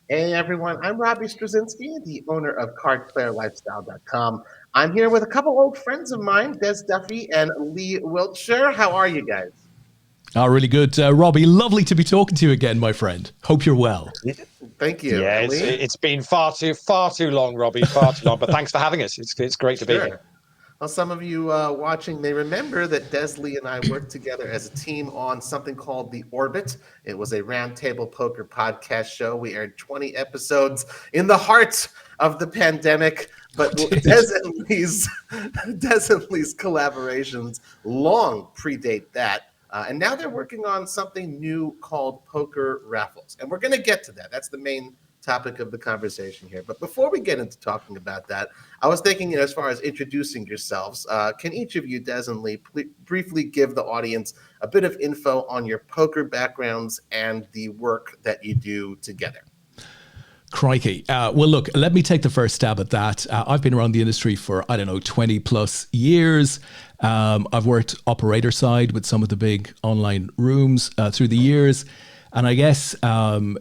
Hey everyone, I'm Robbie Straczynski, the owner of CardPlayerLifestyle.com. I'm here with a couple old friends of mine, Des Duffy and Lee Wiltshire. How are you guys? Oh, really good. Robbie, lovely to be talking to you again, my friend. Hope you're well. Thank you. Yeah, And it's Lee? it's been far too long, Robbie, far too long. But thanks for having us. It's great to be here. Sure. Well, some of you watching may remember that Des Lee and I worked together as a team on something called The Orbit. It was a roundtable poker podcast show. We aired 20 episodes in the heart of the pandemic, but Des and Lee's collaborations long predate that. And now they're working on something new called Poker Raffles. And we're going to get to that. That's the main topic of the conversation here. But before we get into talking about that, I was thinking, as far as introducing yourselves, can each of you, Des and Lee, briefly give the audience a bit of info on your poker backgrounds and the work that you do together? Crikey. Well, look, let me take the first stab at that. I've been around the industry for, 20 plus years. I've worked operator side with some of the big online rooms through the years. And I guess, my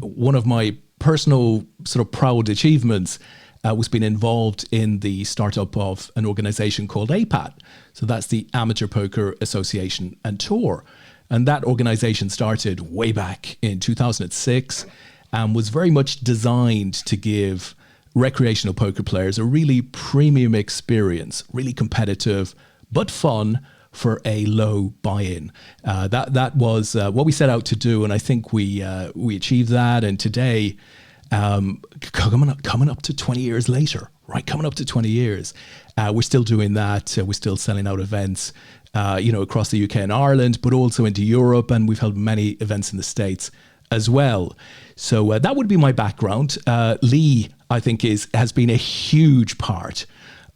one of my personal sort of proud achievements was being involved in the startup of an organization called APAT. So that's the Amateur Poker Association and Tour. And that organization started way back in 2006 and was very much designed to give recreational poker players a really premium experience, really competitive, but fun for a low buy-in. That was what we set out to do, and I think we achieved that. And today, coming up to 20 years later, right? Coming up to 20 years, we're still doing that. We're still selling out events, across the UK and Ireland, but also into Europe, and we've held many events in the States as well. So that would be my background. Lee, I think, has been a huge part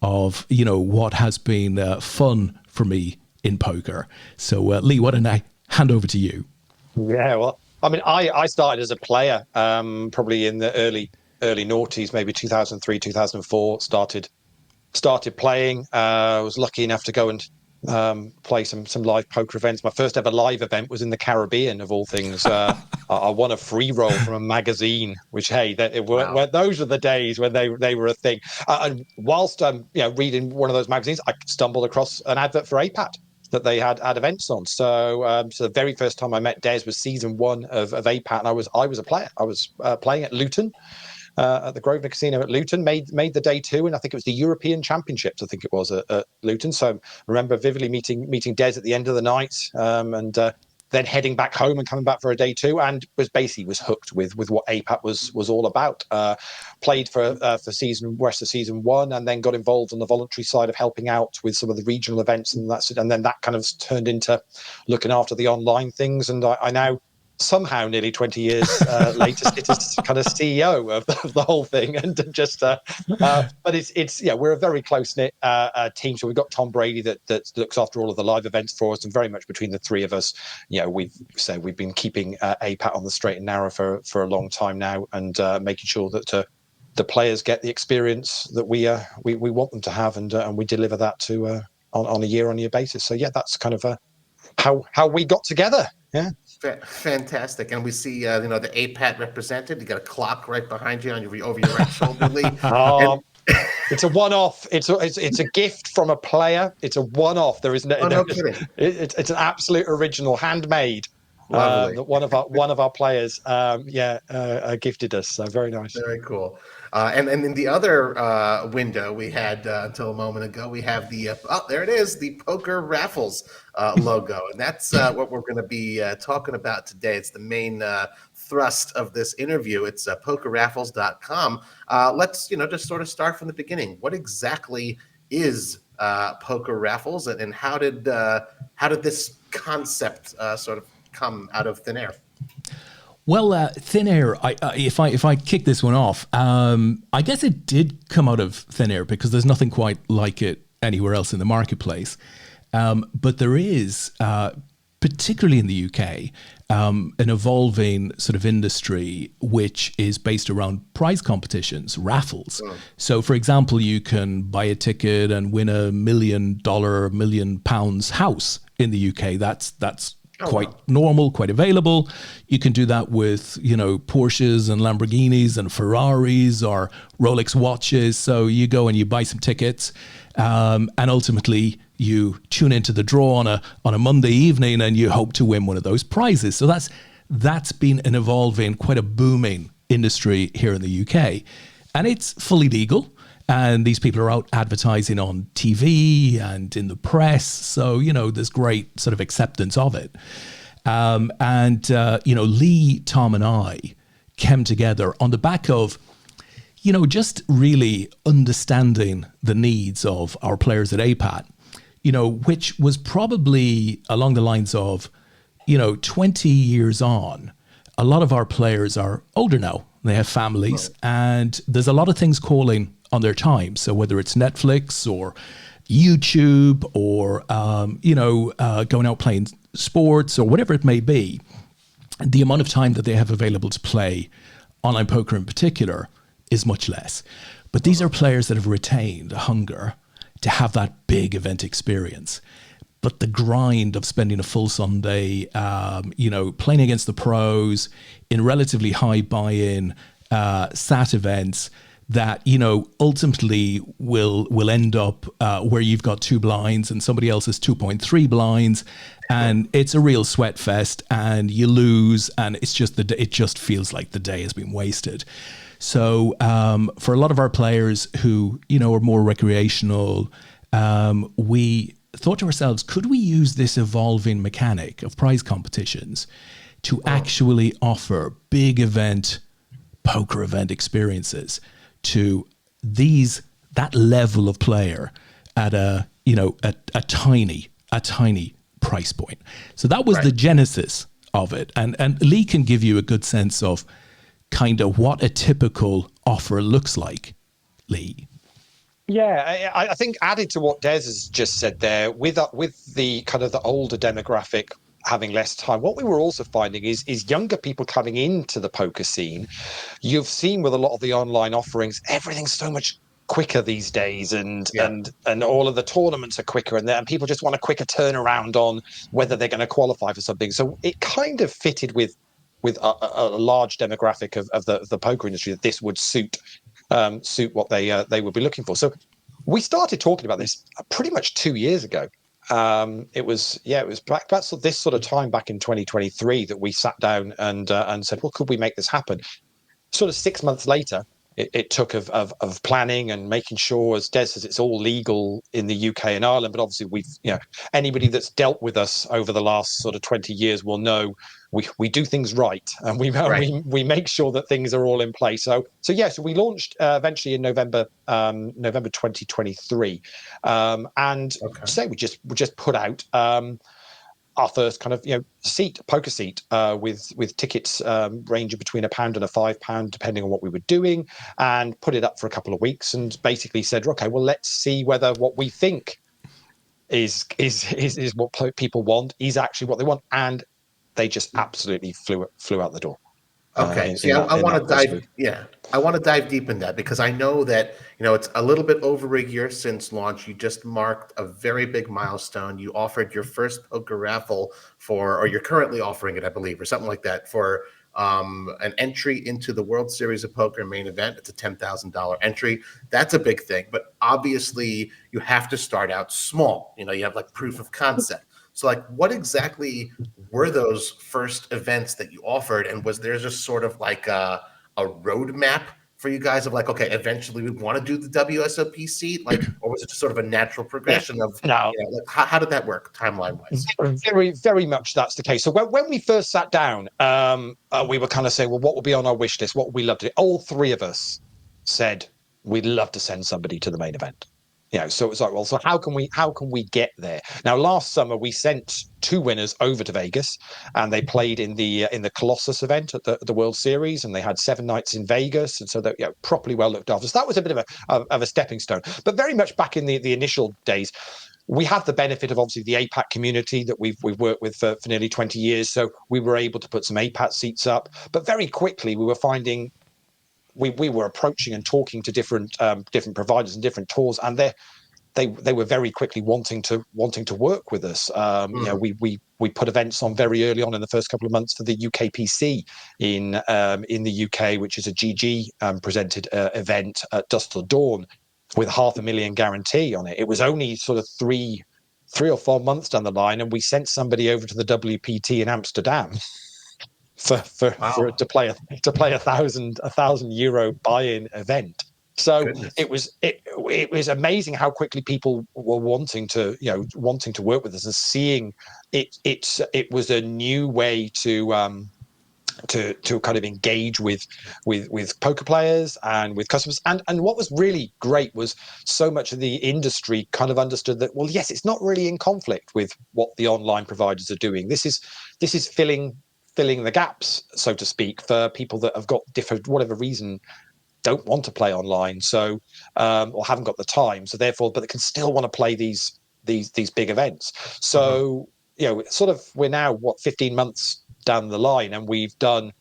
of what has been fun for me in poker. So Lee, why don't I hand over to you? Yeah, well, I mean, I started as a player, probably in the early noughties, maybe 2003, 2004. Started playing. I was lucky enough to go and play some live poker events. My first ever live event was in the Caribbean, of all things. I won a free roll from a magazine, which, hey, Wow. those were the days when they were a thing. And whilst reading one of those magazines, I stumbled across an advert for APAT that they had events on. So the very first time I met Des was season 1 of APAT, and I was a player. I was playing at Luton. At the Grosvenor Casino at Luton, made the day 2, and I think it was the European Championships. I think it was at Luton. So I remember vividly meeting Des at the end of the night, and then heading back home and coming back for a day 2, and was hooked with what APAT was all about. Played for rest of season 1, and then got involved on the voluntary side of helping out with some of the regional events, and then that kind of turned into looking after the online things. And I now, somehow nearly 20 years later, sit as kind of CEO of the whole thing, and just but it's we're a very close-knit team. So we've got Tom Brady that looks after all of the live events for us, and very much between the three of us, we've been keeping APAT on the straight and narrow for a long time now, and making sure that the players get the experience that we want them to have, and we deliver that to on a year-on-year basis. So yeah, that's kind of how we got together. Yeah. Fantastic. And we see, the APAT represented. You got a clock right behind you over your right shoulder, Lee. And It's a one-off. It's a gift from a player. It's a one-off. There is no kidding. It's an absolute original, handmade. Lovely. That one of our players, gifted us. So very nice. Very cool. And in the other window we had until a moment ago, we have there it is, the Poker Raffles logo. And that's what we're going to be talking about today. It's the main thrust of this interview. It's pokerraffles.com. Let's, just sort of start from the beginning. What exactly is Poker Raffles, and how did this concept sort of come out of thin air? Well, thin air. If I kick this one off, I guess it did come out of thin air because there's nothing quite like it anywhere else in the marketplace. But there is, particularly in the UK, an evolving sort of industry which is based around prize competitions, raffles. Oh. So, for example, you can buy a ticket and win $1 million, £1 million house in the UK. That's Oh, quite wow. normal, quite available. You can do that with, Porsches and Lamborghinis and Ferraris or Rolex watches. So you go and you buy some tickets, and ultimately you tune into the draw on a Monday evening, and you hope to win one of those prizes. So that's been an evolving, quite a booming industry here in the UK, and it's fully legal. And these people are out advertising on TV and in the press. So, there's great sort of acceptance of it. Lee, Tom, and I came together on the back of, just really understanding the needs of our players at APAT, which was probably along the lines of, 20 years on, a lot of our players are older now. They have families, and there's a lot of things calling on their time. So whether it's Netflix or YouTube or, going out playing sports or whatever it may be, the amount of time that they have available to play online poker in particular is much less. But these are players that have retained a hunger to have that big event experience. But the grind of spending a full Sunday, playing against the pros in relatively high buy-in SAT events that, ultimately will end up where you've got 2 blinds and somebody else has 2.3 blinds, and it's a real sweat fest, and you lose, and it just feels like the day has been wasted. So for a lot of our players who, are more recreational, we thought to ourselves, could we use this evolving mechanic of prize competitions to actually offer big poker event experiences to that level of player at a tiny price point. So that was the genesis of it. And Lee can give you a good sense of kind of what a typical offer looks like, Lee. Yeah, I think added to what Des has just said there, with the kind of the older demographic having less time, what we were also finding is younger people coming into the poker scene. You've seen with a lot of the online offerings, everything's so much quicker these days, and all of the tournaments are quicker, and people just want a quicker turnaround on whether they're going to qualify for something. So it kind of fitted with a large demographic of the poker industry that this would suit what they would be looking for. So we started talking about this pretty much 2 years ago. It was back this sort of time back in 2023 that we sat down and said, well, could we make this happen? Sort of 6 months later, it took of planning and making sure, as Des says, it's all legal in the UK and Ireland. But obviously, anybody that's dealt with us over the last sort of 20 years will know we do things right, and we make sure that things are all in place. So we launched eventually in November 2023, and say we just put out our first kind of poker seat with tickets ranging between £1 and £5 depending on what we were doing, and put it up for a couple of weeks and basically said, okay, well, let's see whether what we think is what people want is actually what they want, and they just absolutely flew out the door. Okay. See, I want to dive. Yeah, I want to dive deep in that because I know that it's a little bit over a year since launch. You just marked a very big milestone. You offered your first poker raffle or you're currently offering it, I believe, or something like that, for an entry into the World Series of Poker main event. It's a $10,000 entry. That's a big thing, but obviously you have to start out small. You have like proof of concept. So like, what exactly were those first events that you offered? And was there just sort of like a roadmap for you guys of like, okay, eventually we want to do the WSOP seat? Like, or was it just sort of a natural progression of, no. Like, how did that work timeline wise? Very, very much that's the case. So when we first sat down, we were kind of saying, well, what would be on our wish list? What would we love to do? All three of us said, we'd love to send somebody to the main event. So it was like, well, so how can we get there? Now, last summer we sent 2 winners over to Vegas, and they played in the Colossus event at the World Series, and they had 7 nights in Vegas, and so that properly well looked after. So that was a bit of a stepping stone. But very much back in the initial days, we have the benefit of obviously the APAT community that we've worked with for nearly 20 years. So we were able to put some APAT seats up, but very quickly we were finding. We were approaching and talking to different providers and different tours, and they were very quickly wanting to work with us. You know, we put events on very early on in the first couple of months for the UKPC in the UK, which is a GG presented event at dusk till dawn with 500,000 guarantee on it. It was only sort of three or 4 months down the line, and we sent somebody over to the WPT in Amsterdam to play a €1,000 buy-in event. So Goodness. it was amazing how quickly people were wanting to work with us and seeing it. It was a new way to kind of engage with poker players and with customers. And what was really great was so much of the industry kind of understood that, well, yes, it's not really in conflict with what the online providers are doing. This is filling the gaps, so to speak, for people that have got different, whatever reason, don't want to play online, so or haven't got the time, so therefore, but they can still want to play these big events. So you know, sort of, we're now 15 months down the line, and we've done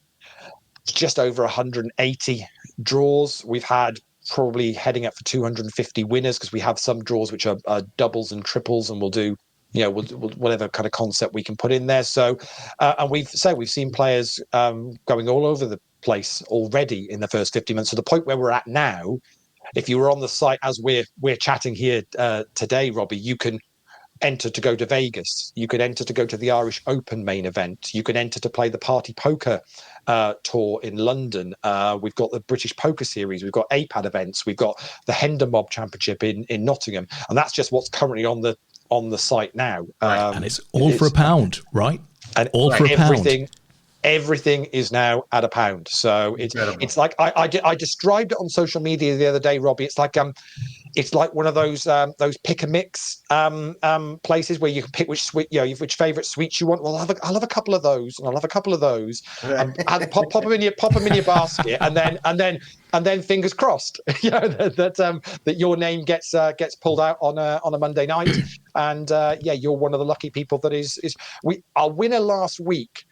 just over 180 draws. We've had probably heading up for 250 winners, because we have some draws which are doubles and triples, and we'll do, you know, we'll whatever kind of concept we can put in there. So and we've seen players going all over the place already in the first 50 months, to the point where we're at now. If you were on the site as we're chatting here today, Robbie, you can enter to go to Vegas. You could enter to go to the Irish Open main event. You can enter to play the Party Poker tour in London. We've got the British Poker Series. We've got APAD events. We've got the Hender Mob Championship in Nottingham, and that's just what's currently on the site now. And it's all for £1, right? And all for £1. Everything is now at £1. So it's like I described it on social media the other day, Robbie. It's like one of those pick a mix places where you can pick which favorite sweets you want. Well, I'll have a couple of those, and I'll have a couple of those, and pop them in your basket, and then fingers crossed, you know, that your name gets pulled out on a Monday night, and you're one of the lucky people that is. Our winner last week.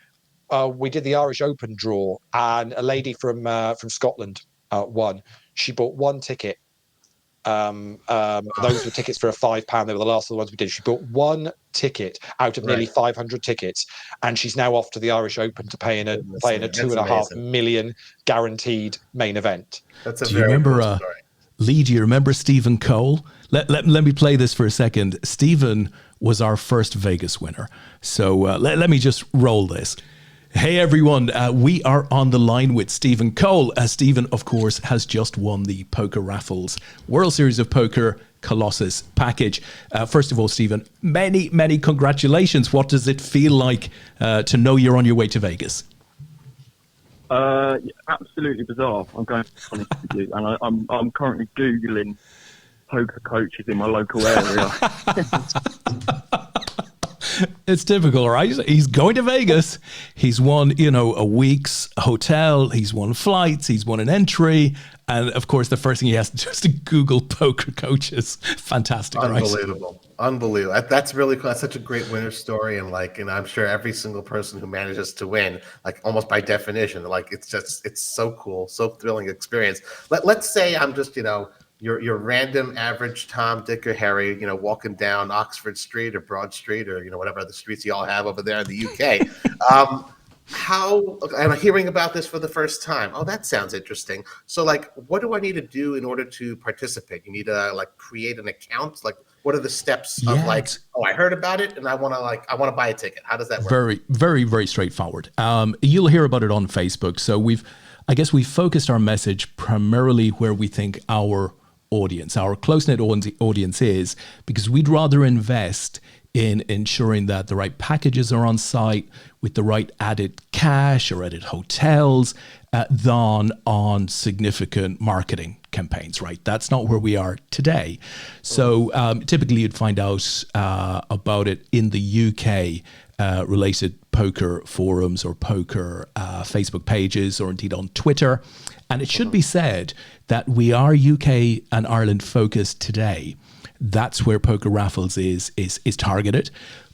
We did the Irish Open draw, and a lady from Scotland won. She bought one ticket. Those were tickets for £5. They were the last of the ones we did. She bought one ticket out of nearly 500 tickets, and she's now off to the Irish Open to play in a $2.5 million guaranteed main event. That's a very cool story. Lee, do you remember Stephen Cole? Let me play this for a second. Stephen was our first Vegas winner. So let me just roll this. Hey everyone, we are on the line with Stephen Cole. Stephen, of course, has just won the Poker Raffles World Series of Poker Colossus package. First of all, Stephen, many, many congratulations. What does it feel like to know you're on your way to Vegas? Absolutely bizarre. I'm going to be honest with you, and I'm currently Googling poker coaches in my local area. It's typical, right? He's going to Vegas. He's won, a week's hotel. He's won flights. He's won an entry. And of course, the first thing he has to do is to Google poker coaches. Fantastic, Unbelievable. Right? Unbelievable. That's really cool. That's such a great winner story. And I'm sure every single person who manages to win, almost by definition, it's so cool, so thrilling experience. Let's say I'm just, your random average Tom, Dick, or Harry, walking down Oxford Street or Broad Street or, whatever other streets you all have over there in the UK. How I'm hearing about this for the first time. Oh, that sounds interesting. So what do I need to do in order to participate? You need to create an account. What are the steps of I heard about it and I want to buy a ticket. How does that work? Very, very, very straightforward. You'll hear about it on Facebook. So we've focused our message primarily where we think our close-knit audience is, because we'd rather invest in ensuring that the right packages are on site with the right added cash or added hotels than on significant marketing campaigns, right? That's not where we are today. So typically you'd find out about it in the UK related poker forums or poker Facebook pages, or indeed on Twitter. And it should be said that we are UK and Ireland focused today. That's where Poker Raffles is targeted.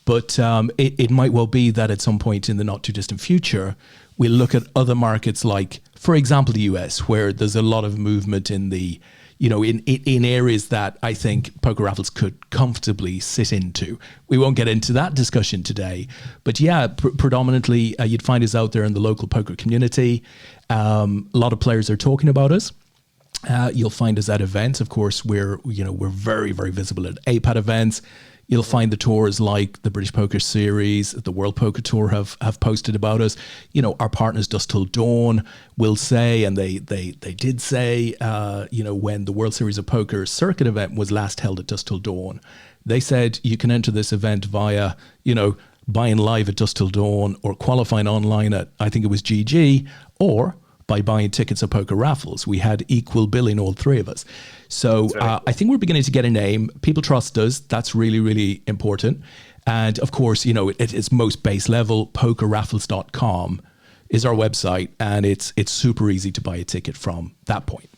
But it might well be that at some point in the not too distant future, we'll look at other markets like, for example, the US, where there's a lot of movement in the in areas that I think Poker Raffles could comfortably sit into. We won't get into that discussion today, but yeah, predominantly you'd find us out there in the local poker community. A lot of players are talking about us. You'll find us at events. Of course, we're very, very visible at APAT events. You'll find the tours like the British Poker Series, the World Poker Tour have posted about us. Our partners Dusk Till Dawn will say, and they did say, when the World Series of Poker circuit event was last held at Dusk Till Dawn, they said you can enter this event via, buying live at Dusk Till Dawn or qualifying online at, I think it was GG, or by buying tickets at Poker Raffles. We had equal billing, all three of us. So I think we're beginning to get a name. People trust us. That's really, really important. And of course, at its most base level, pokerraffles.com is our website, and it's super easy to buy a ticket from that point.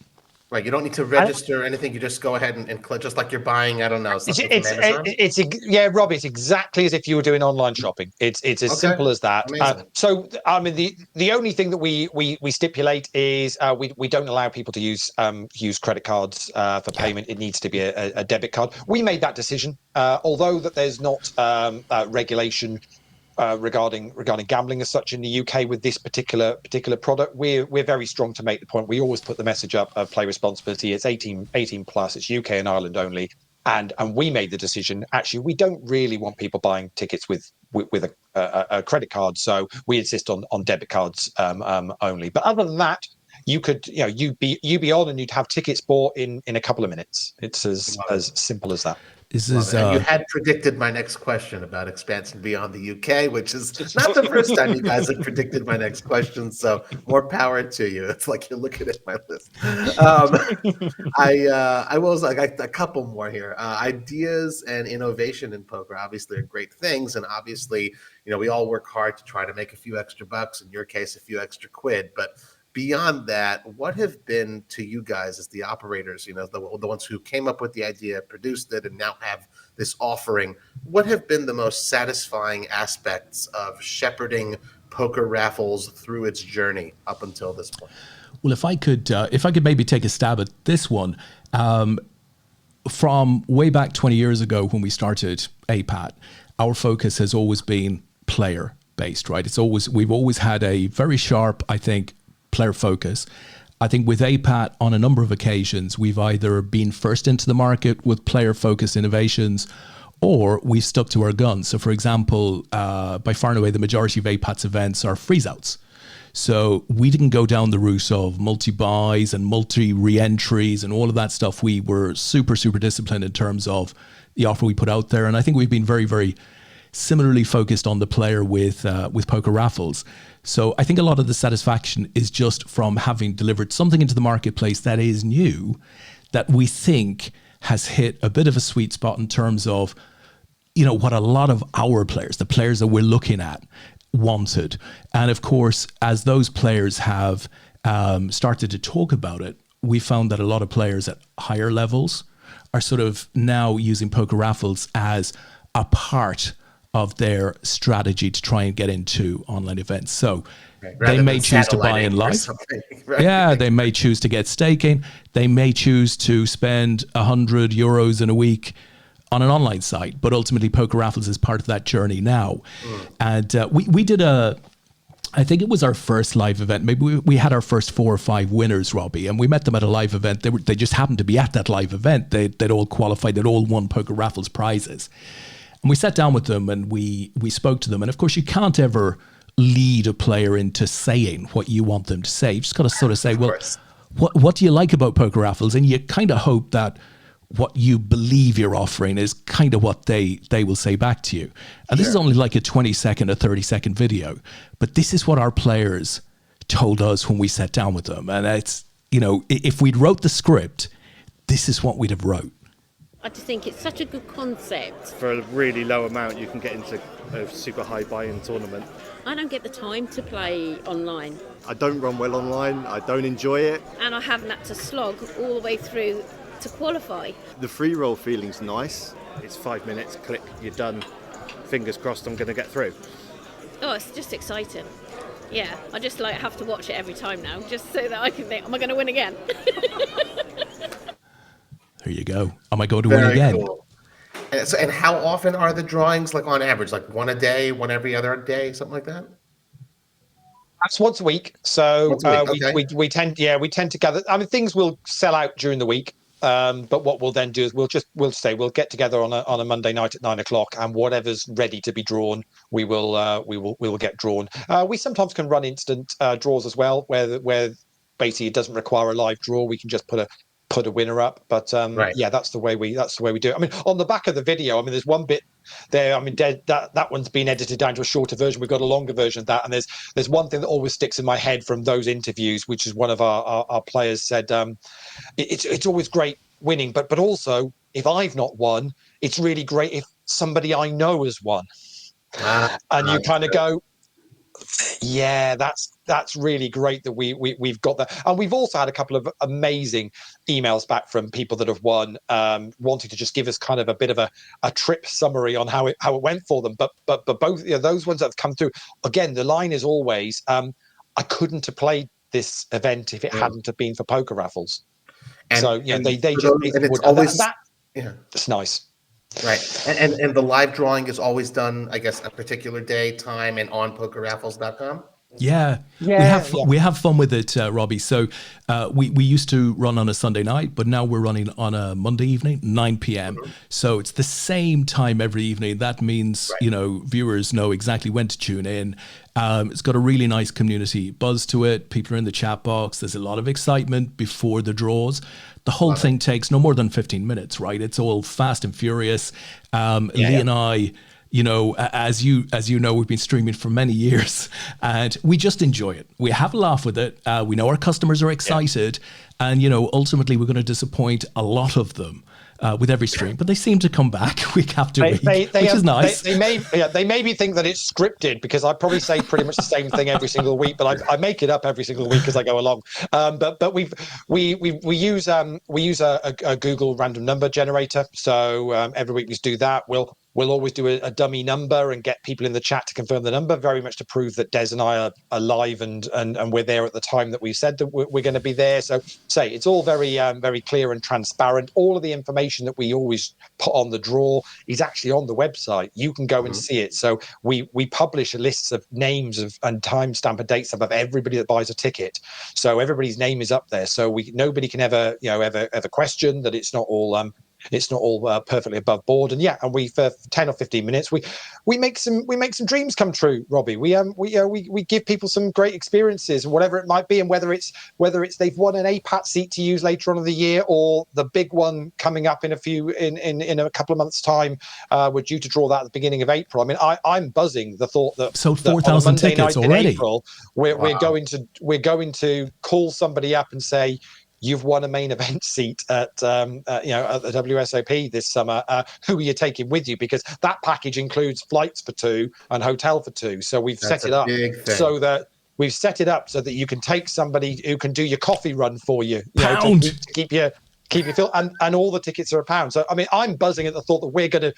Right, you don't need to register or anything. You just go ahead and click, just like you're buying, I don't know, something from Amazon. Rob, it's exactly as if you were doing online shopping. It's as simple as that. So, I mean, the only thing that we stipulate is we don't allow people to use credit cards for payment. It needs to be a debit card. We made that decision, although that there's not regulation regarding gambling as such in the UK with this particular product. We're very strong to make the point. We always put the message up of play responsibility. It's 18 plus. It's UK and Ireland only. And we made the decision. Actually, we don't really want people buying tickets with a credit card. So we insist on debit cards only. But other than that, you could you'd be on and you'd have tickets bought in a couple of minutes. It's as simple as that. And you had predicted my next question about expansion beyond the UK, which is not the first time you guys have predicted my next question. So more power to you. It's like you're looking at my list. I will like a couple more here. Ideas and innovation in poker obviously are great things, and obviously we all work hard to try to make a few extra bucks. In your case, a few extra quid, but beyond that, what have been to you guys as the operators, the ones who came up with the idea, produced it, and now have this offering, what have been the most satisfying aspects of shepherding Poker Raffles through its journey up until this point? Well, if I could maybe take a stab at this one, from way back 20 years ago when we started APAT, our focus has always been player based, right? We've always had a very sharp, I think, player focus. I think with APAT, on a number of occasions, we've either been first into the market with player-focused innovations, or we've stuck to our guns. So, for example, by far and away, the majority of APAT's events are freeze-outs. So we didn't go down the route of multi-buys and multi-re-entries and all of that stuff. We were super, super disciplined in terms of the offer we put out there. And I think we've been very, very similarly focused on the player with Poker Raffles. So I think a lot of the satisfaction is just from having delivered something into the marketplace that is new, that we think has hit a bit of a sweet spot in terms of, what a lot of our players, the players that we're looking at, wanted. And of course, as those players have started to talk about it, we found that a lot of players at higher levels are sort of now using Poker Raffles as a part of their strategy to try and get into online events. So they may choose to buy in live. Right? Yeah, they may choose to get staking. They may choose to spend €100 in a week on an online site. But ultimately, Poker Raffles is part of that journey now. And we did I think it was our first live event. Maybe we had our first 4 or 5 winners, Robbie, and we met them at a live event. They just happened to be at that live event. They'd all qualified. They'd all won Poker Raffles prizes. And we sat down with them and we spoke to them. And of course, you can't ever lead a player into saying what you want them to say. You just got to sort of say, well, what do you like about Poker Raffles? And you kind of hope that what you believe you're offering is kind of what they will say back to you. And this is only like a 20-second or 30-second video. But this is what our players told us when we sat down with them. And it's, if we'd wrote the script, this is what we'd have wrote. I just think it's such a good concept. For a really low amount, you can get into a super high buy-in tournament. I don't get the time to play online. I don't run well online. I don't enjoy it. And I haven't had to slog all the way through to qualify. The free roll feeling's nice. It's 5 minutes, click, you're done. Fingers crossed I'm going to get through. Oh, it's just exciting. Yeah, I just have to watch it every time now, just so that I can think, am I going to win again? There you go. Am I going to win Very again? cool. And how often are the drawings? Like on average, like one a day, one every other day, something like that? That's once a week. So Once a week. Okay. we tend to gather. I mean, things will sell out during the week. But what we'll then do is we'll get together on a Monday night at 9 o'clock, and whatever's ready to be drawn, we will get drawn. We sometimes can run instant draws as well, where basically it doesn't require a live draw. We can just put a winner up. But Right. yeah, that's the way we do it. I mean, on the back of the video, I mean, there's one bit there. I mean, that one's been edited down to a shorter version. We've got a longer version of that, and there's one thing that always sticks in my head from those interviews, which is one of our players said, it's always great winning, but also if I've not won, it's really great if somebody I know has won. And you kind of go, yeah, that's really great that we've got that. And we've also had a couple of amazing emails back from people that have won, wanting to just give us kind of a bit of a trip summary on how it went for them. But both, you know, those ones that have come through, again, the line is always, I couldn't have played this event if it hadn't have been for Poker Raffles. And, so yeah, and they for just those, and it's always yeah, it's nice. right. And the live drawing is always done, I guess, a particular day, time, and on pokerraffles.com. Yeah, we have fun with it, Robbie. So we used to run on a Sunday night, but now we're running on a Monday evening, 9 p.m. So it's the same time every evening. That means viewers know exactly when to tune in. It's got a really nice community buzz to it. People are in the chat box. There's a lot of excitement before the draws. The whole thing takes no more than 15 minutes, right? It's all fast and furious. Lee and I, as you know, we've been streaming for many years, and we just enjoy it. We have a laugh with it. We know our customers are excited, and ultimately we're going to disappoint a lot of them with every stream, but they seem to come back week after week, which is nice. They maybe think that it's scripted, because I probably say pretty much the same thing every single week, but I make it up every single week as I go along. But we use a Google random number generator, so every week we do that. We'll always do a dummy number and get people in the chat to confirm the number, very much to prove that Des and I are live and we're there at the time that we said that we're going to be there. So it's all very very clear and transparent. All of the information that we always put on the draw is actually on the website. You can go and see it. So we publish a list of names and timestamp and dates of everybody that buys a ticket. So everybody's name is up there. So nobody can ever question that it's not all perfectly above board. And we for 10 or 15 minutes we make some dreams come true, Robbie. We give people some great experiences, whatever it might be, and whether it's they've won an APAT seat to use later on in the year, or the big one coming up in a couple of months' time. We're due to draw that at the beginning of April. I mean, I'm buzzing the thought that sold 4,000 tickets already. April, we're going to call somebody up and say, you've won a main event seat at the WSOP this summer. Who are you taking with you? Because that package includes flights for two and hotel for two. So we've set it up so that you can take somebody who can do your coffee run for you, to keep you filled, and all the tickets are £1. So I mean, I'm buzzing at the thought that we're going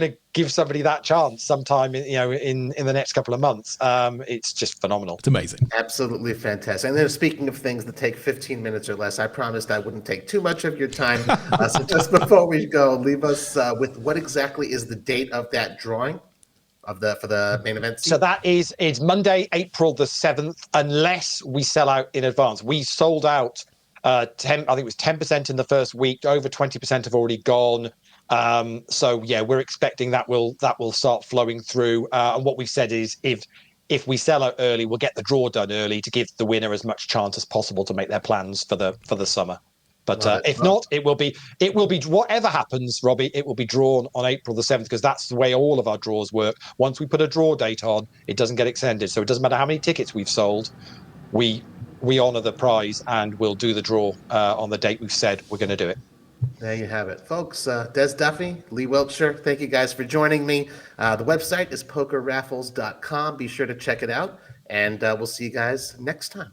to give somebody that chance sometime, in the next couple of months. It's just phenomenal. It's amazing. Absolutely fantastic. And then speaking of things that take 15 minutes or less, I promised I wouldn't take too much of your time. So just before we go, leave us with what exactly is the date of that drawing for the main event seat? So it's Monday, April the 7th, unless we sell out in advance. We sold out 10, I think it was 10% in the first week. Over 20% have already gone. We're expecting that will start flowing through. And what we've said is if we sell out early, we'll get the draw done early to give the winner as much chance as possible to make their plans for the summer. But if not, it will be whatever happens, Robbie. It will be drawn on April the 7th, because that's the way all of our draws work. Once we put a draw date on, it doesn't get extended. So it doesn't matter how many tickets we've sold. We honour the prize, and we'll do the draw on the date we've said we're going to do it. There you have it, folks. Des Duffy, Lee Wiltshire, thank you guys for joining me. The website is pokerraffles.com. Be sure to check it out, and we'll see you guys next time.